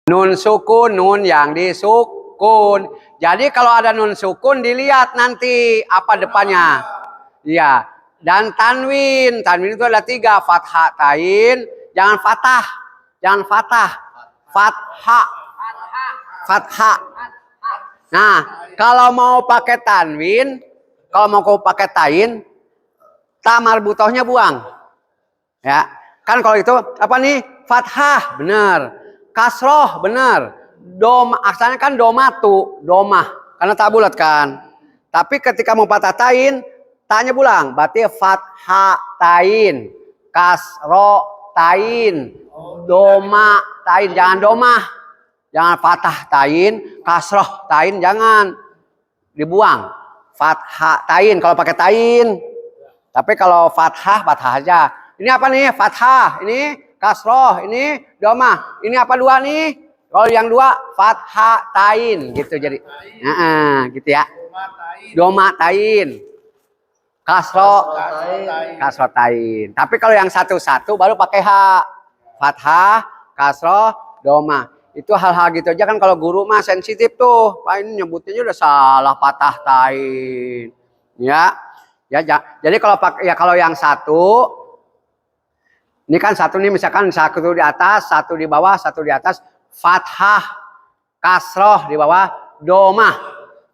Nun sukun, nun yang disukun. Jadi kalau ada nun sukun dilihat nanti apa depannya. Iya. Dan tanwin. Tanwin itu ada 3. Fathah, tain. Jangan fathah. Jangan fathah. Fathah. Fathah. Nah, kalau mau pakai tanwin, kalau mau kau pakai tain, ta marbutohnya buang. Ya. Kan kalau itu apa nih? Fathah, benar. Kasroh, benar. Doma, asalnya kan domatu, domah. Karena tak bulat kan. Tapi ketika mau patah tain, tanya bulang. Berarti fathah tain. Kasroh tain. Doma tain. Jangan domah. Jangan fathah tain. Kasroh tain. Jangan. Dibuang. Fathah tain. Kalau pakai tain. Tapi kalau fathah, fathah aja. Ini apa nih? Fathah. Ini kasroh. Ini domah. Ini apa dua nih? Kalau yang dua fathah tain gitu jadi. Gitu ya. Doma tain. Kasroh tain. Tapi kalau yang satu-satu baru pakai h. Fathah, kasroh, doma. Itu hal-hal gitu aja kan kalau guru mah sensitif tuh. Pak ini nyebutnya udah salah fathah tain. Ya. Ya, jadi kalau yang satu ini kan satu nih misalkan satu di atas, satu di bawah, satu di atas, fathah, kasroh di bawah, domah.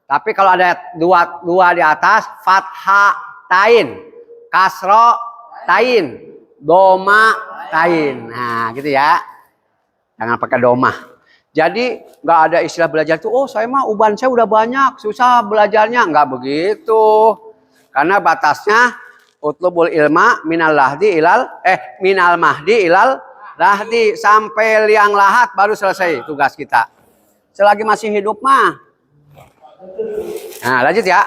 Tapi kalau ada dua di atas, fathah tain, kasroh tain, domah tain. Nah, gitu ya. Jangan pakai domah. Jadi nggak ada istilah belajar itu, oh saya mah uban saya udah banyak, susah belajarnya. Nggak begitu. Karena batasnya utlubul ilma minal lahdi ilal minal mahdi ilal lahdi, sampai liang lahat baru selesai tugas kita. Selagi masih hidup mah. Nah, lanjut ya.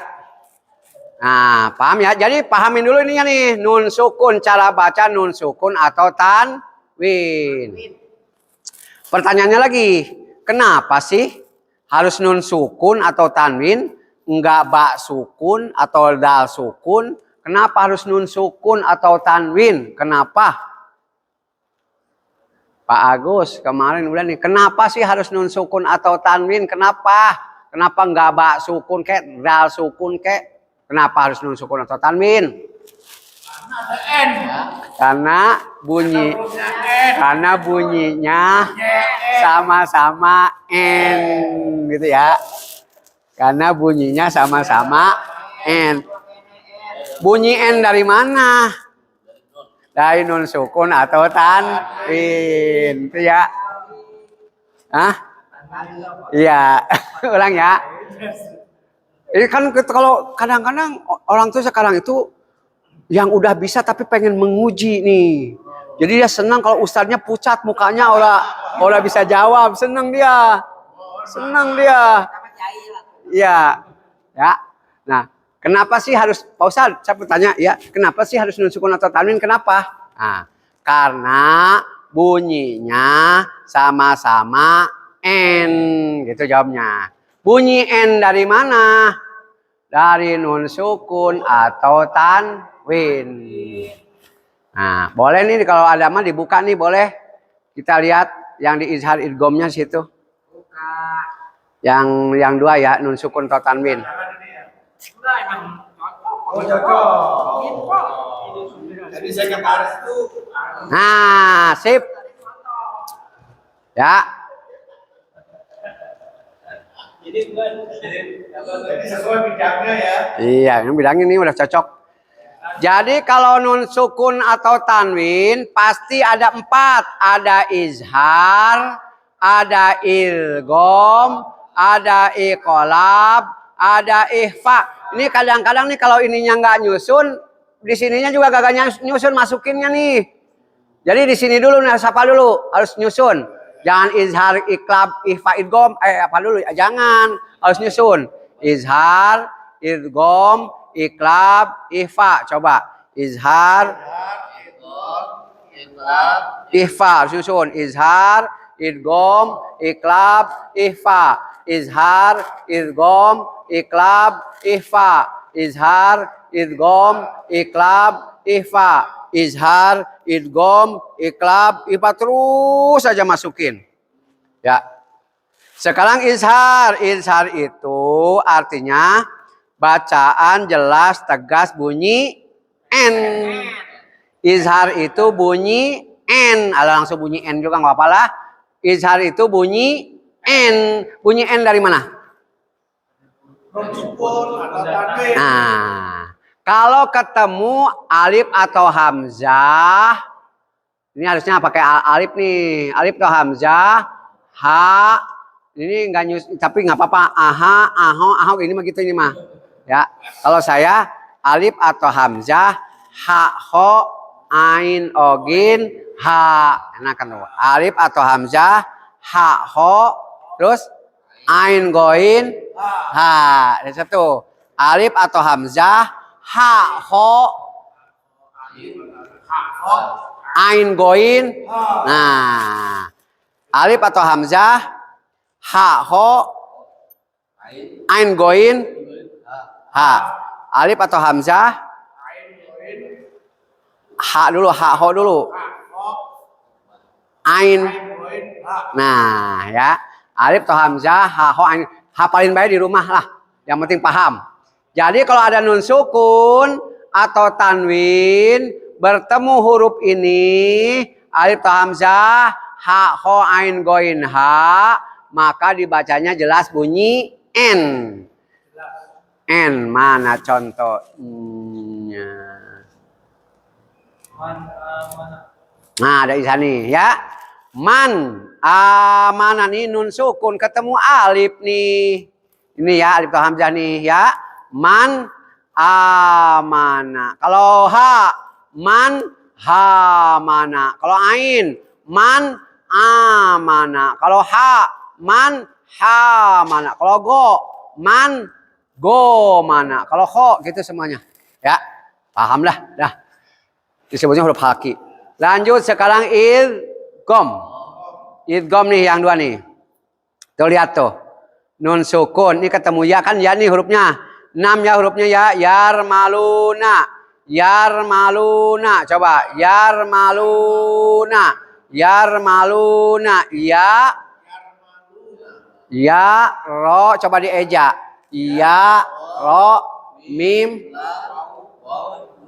Nah, paham ya? Jadi pahamin dulu ininya nih, nun sukun, cara baca nun sukun atau tanwin. Pertanyaannya lagi, kenapa sih harus nun sukun atau tanwin? Enggak ba sukun atau dal sukun? Kenapa harus nun sukun atau tanwin? Kenapa? Pak Agus kemarin udah nih. Kenapa sih harus nun sukun atau tanwin? Kenapa? Kenapa enggak ba sukun kek, dal sukun kek? Kenapa harus nun sukun atau tanwin? Karena ada N. Karena bunyinya sama-sama N gitu ya. Karena bunyinya sama-sama N. Bunyi N dari mana? Dari nun sukun atau tanwin. Itu ya. Hah? Iya. Ulang ya. Ini kan kalau kadang-kadang orang tuh sekarang itu yang udah bisa tapi pengen menguji nih. Jadi dia senang kalau ustadznya pucat mukanya orang bisa jawab. Senang dia. Senang dia. Iya, ya. Nah, kenapa sih harus Pak Ustadz? Saya bertanya, ya, kenapa sih harus nun sukun atau tanwin? Kenapa? Nah, karena bunyinya sama-sama N, gitu jawabnya. Bunyi N dari mana? Dari nun sukun atau tanwin. Nah, boleh nih kalau ada mah dibuka nih, boleh. Kita lihat yang di izhar idghamnya situ. Buka. Yang dua ya, nun sukun atau tanwin. Oh, cocok. Jadi saya ke baris itu. Nah, sip. Ya. Jadi sesuai bidangnya ya. Iya, yang bidang ini udah cocok. Jadi kalau nun sukun atau tanwin pasti ada 4. Ada izhar, ada ilgham, ada iqlab, ada ikhfa. Ini kadang-kadang nih kalau ininya nggak nyusun, di sininya juga gak nyusun masukinnya nih. Jadi di sini dulu nih, siapa dulu harus nyusun. Jangan izhar, iqlab, ikhfa, idgham, apa dulu? Jangan, harus nyusun. Izhar, idgham, iqlab, ikhfa. Coba. Izhar, ikhfa, harus nyusun. Izhar, idgham, iqlab, ikhfa. Izhar, idgham, iqlab, ikhfa. Izhar, idgham, iqlab, ikhfa. Izhar, idgham, iqlab, ikhfa, terus saja masukin. Ya, Sekarang izhar. Izhar itu artinya bacaan jelas tegas bunyi N. Izhar itu bunyi N. Ada langsung bunyi N juga nggak apa-apa lah. Izhar itu bunyi N. Bunyi N dari mana? Nah, kalau ketemu alif atau hamzah, ini harusnya pakai alif nih. Alif atau hamzah, ha. Ini enggak nyus, tapi nggak apa-apa. Aha, aho ini mah gitu ini mah. Ya, kalau saya alif atau hamzah, ha, ho, ain, ogin, ha. Enak kan tuh. Alif atau hamzah, ha, ho, terus ain, goin, ha. Ada satu. Alif atau hamzah, ha, ho, ain, goin. Nah, alif atau hamzah, ha, ho, ain, goin, ha. Alif atau hamzah, ha dulu, ha, ho dulu. Ain. Nah, ya. Alif atau hamzah, ha, ho, ain. Hafalin baik di rumah lah. Yang penting paham. Jadi kalau ada nun sukun atau tanwin bertemu huruf ini, alif atau hamzah, ha, ho, ain, goin, ha, maka dibacanya jelas bunyi N. N mana contohnya? Nah, ada di sini ya. Man, mana nih nun sukun ketemu alif nih. Ini ya alif atau hamzah nih ya. Man, amana. Kalau ha, man, ha, mana. Kalau ain, man, amana. Kalau ha, man, ha, mana. Kalau go, man, go, mana. Kalau ho, gitu semuanya. Ya, paham dah. Dah. Disebutnya huruf haki. Lanjut sekarang idgham. Idgham nih yang dua nih. Tuh lihat tuh. Nun sukun. Ini ketemu ya kan ya nih hurufnya. 6 ya hurufnya ya. Yarmaluna. Yarmaluna. Coba. Yarmaluna. Yarmaluna. Ya. Ya. Ro. Coba dieja. Ya. Ro. Mim.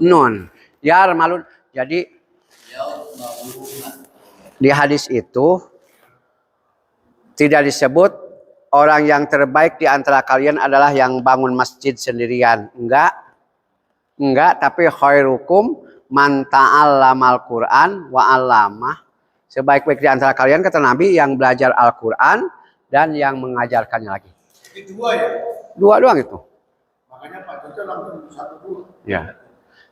Nun. Yarmalun. Jadi di hadis itu tidak disebut orang yang terbaik di antara kalian adalah yang bangun masjid sendirian. Enggak, tapi khairukum man ta'allamal Qur'an wa 'allamah. Sebaik-baik di antara kalian kata Nabi yang belajar Al-Qur'an dan yang mengajarkannya lagi. Itu dua ya? Dua doang itu. Makanya Pak Jojo langsung satu dulu. Ya.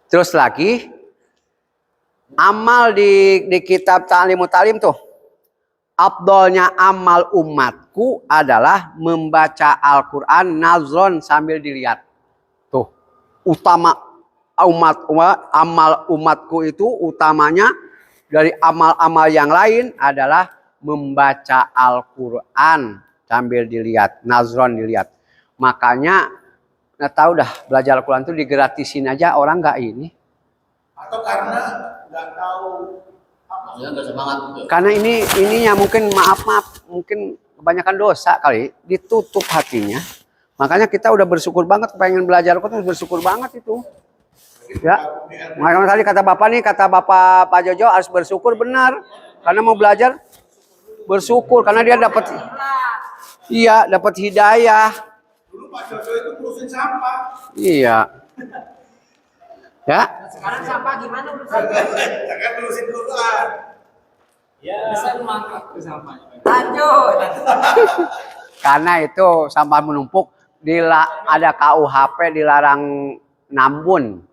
Terus lagi amal di kitab Ta'limut Ta'lim tuh. Afdolnya amal umatku adalah membaca Al-Qur'an nazron sambil dilihat. Tuh. Utama amal umatku itu utamanya dari amal-amal yang lain adalah membaca Al-Qur'an sambil dilihat, nazron dilihat. Makanya nggak tahu dah belajar Al-Quran itu digratisin aja orang nggak ini. Atau karena nggak tahu apa? Ya, nggak semangat gitu. Karena ininya mungkin maaf mungkin kebanyakan dosa kali ditutup hatinya. Makanya kita udah bersyukur banget pengen belajar Al-Quran, bersyukur banget itu. Ya. Makanya tadi kata Bapak nih, kata Bapak Pak Jojo harus bersyukur benar. Karena mau belajar bersyukur karena dia dapat dapat hidayah. Dulu Pak Jojo itu ngurusin sampah. Iya. Ya. Sekarang sampah gimana urusan? Jangan ngurusin Quran. Ya. Bisa mangkak ke sampah. Lanjut. Karena itu sampah menumpuk ada KUHP dilarang nabun.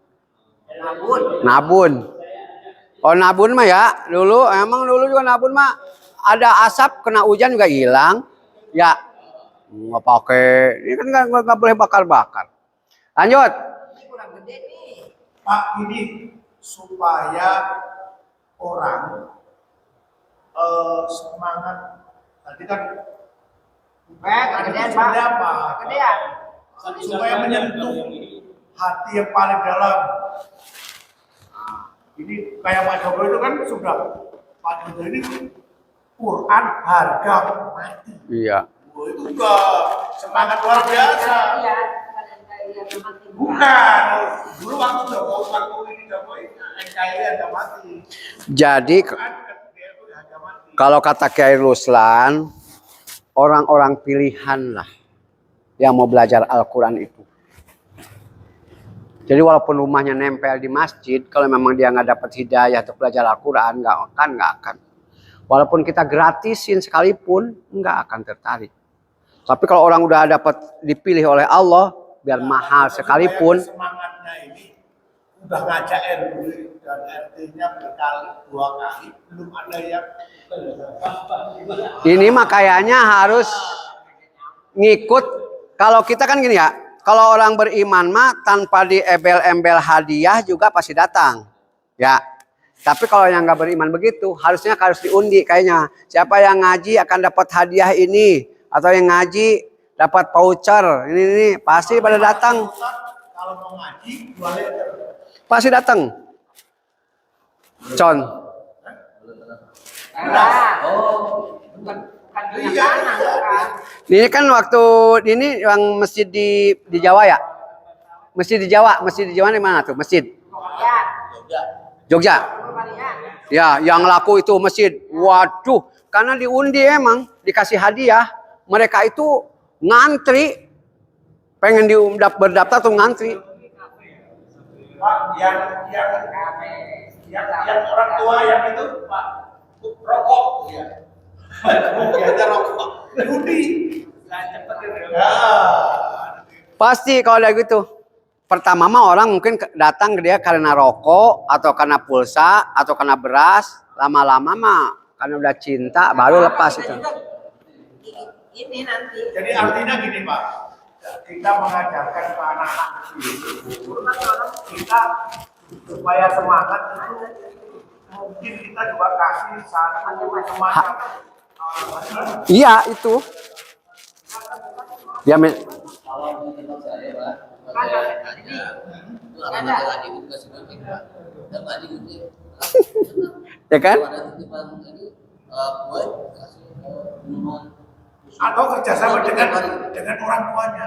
Nabun. Oh nabun mah ya dulu emang dulu juga nabun mah ada asap kena hujan juga hilang. Ya. Nggak pakai, ini kan nggak boleh bakar-bakar. Lanjut. Ini kurang gede nih. Pak, ini supaya orang semangat. Tadi kan Kegedean Pak. apa? Kegedean. Supaya menyentuh hati yang paling dalam. Ini kayak Pak Jogo itu kan sudah Pak Jogo ini Quran harga mati. Iya. juga semangat luar biasa. Bukan, dulu waktu Jokowi, waktu ini Jokowi, NKRI harga mati. Jadi kalau kata Kiai Ruslan, orang-orang pilihan lah yang mau belajar Al-Quran itu. Jadi walaupun rumahnya nempel di masjid, kalau memang dia nggak dapat hidayah untuk belajar Al-Quran, nggak akan. Walaupun kita gratisin sekalipun, nggak akan tertarik. Tapi kalau orang udah dapat dipilih oleh Allah, biar mahal sekalipun. Semangatnya ini udah ngajak RW dan RT-nya berkali 2 kali, belum ada yang. Ini mah kayaknya harus ngikut. Kalau kita kan gini ya, kalau orang beriman mah tanpa diembel-embel hadiah juga pasti datang. Ya. Tapi kalau yang nggak beriman begitu, harusnya harus diundi kayaknya. Siapa yang ngaji akan dapat hadiah ini, atau yang ngaji dapat voucher. Ini pasti pada datang. Kalau mau ngaji 2 liter. Pasti datang. Con. Ini kan waktu ini yang masjid di Jawa ya? Masjid di Jawa di mana tuh? Masjid Jogja. Ya, yang laku itu masjid. Waduh, karena diundi emang dikasih hadiah, mereka itu ngantri, pengen berdaftar tuh ngantri. Pak, yang orang tua yang itu Pak rokok ya. Biasa rokok. Judi. Ya. Pasti kalau ada gitu. Pertama mah orang mungkin datang ke dia karena rokok atau karena pulsa atau karena beras. Lama-lama mah karena udah cinta baru lepas itu. Ini nanti. Jadi artinya gini Pak, kita mengajarkan ke anak-anak kita supaya semangat itu mungkin kita juga kasih satu semacam Iya itu. Ya Kalau di tempat saya Pak, itu anak lagi juga sebenarnya Pak. Dan tadi gitu. ya kan? Ada titipan ini buat kasih minuman. atau kerjasama dengan orang tuanya.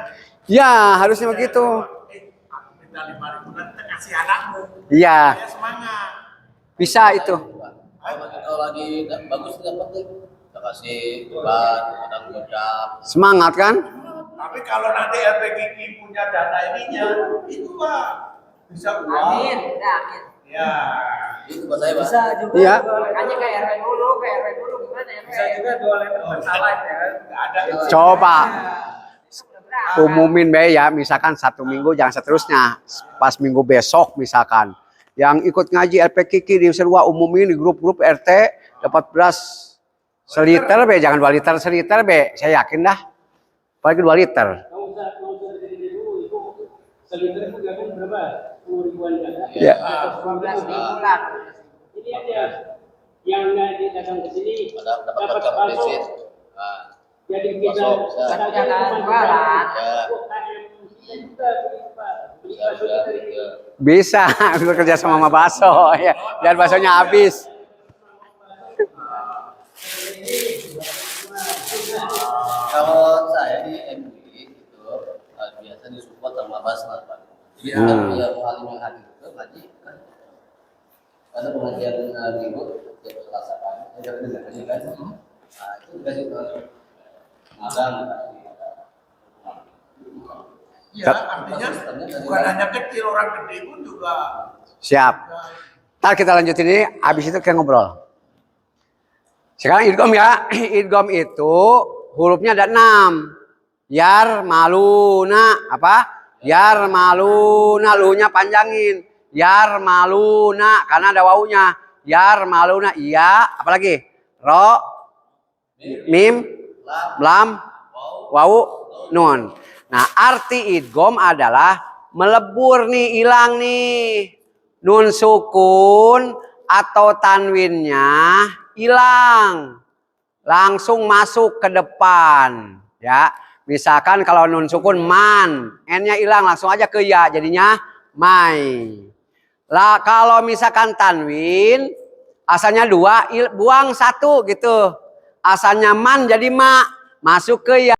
Ya harusnya begitu. Aku minta 5.000 nanti kasih anakmu. Iya. Saya semangat. Bisa itu. Kalau lagi bagus tidak penting. Kita kasih ban, kadang gocap. Semangat kan? Tapi kalau nanti LPGK punya dana ininya, itu Pak bisa uang. Amin. Ya. Itu buat saya Pak. Bisa juga. Iya. Makanya ke RW dulu gimana RW? Bisa juga 2 liter pertalite ya kan. Nggak ada. Coba umumin be ya, misalkan 1 minggu jangan seterusnya. Pas minggu besok misalkan yang ikut ngaji LPKK di Serua umumin di grup-grup RT dapat beras seliter be, jangan 2 liter seliter be. Saya yakin dah. Apalagi 2 liter. Kamu usah dari dulu itu seliter itu kan berapa? 10 ribuan kan? Ya. 12.000 lah. Ini aja yang ngaji datang ke sini Dapat gocap bensin. Nah, jadi kita Jangan jualan. Bisa bekerja sama sama bakso ya. Dan baksonya habis. Kalau saya di MUI itu biasa disupport sama Basnas Pak. Jadi ada yang paling hadir itu ngaji kan. Ada pengajian minggu tiap Selasa pagi. Saya dengar kan. Nah itu dikasih magang. Ya, artinya bukan hanya kecil, orang gede pun juga. Siap. Ntar kita lanjutin ini, habis itu kita ngobrol. Sekarang idgham ya. Idgham itu hurufnya ada 6. Yar maluna apa? Yar maluna, lu-nya panjangin. Yar maluna karena ada wawunya. Yar maluna iya, apalagi? Ro, mim, lam, wawu, nun. Nah, arti idgham adalah melebur nih, hilang nih. Nun sukun atau tanwinnya hilang. Langsung masuk ke depan, ya. Misalkan kalau nun sukun man, n-nya hilang langsung aja ke ya, jadinya mai. Lah kalau misalkan tanwin asalnya 2, buang 1 gitu. Asalnya man jadi ma, masuk ke ya.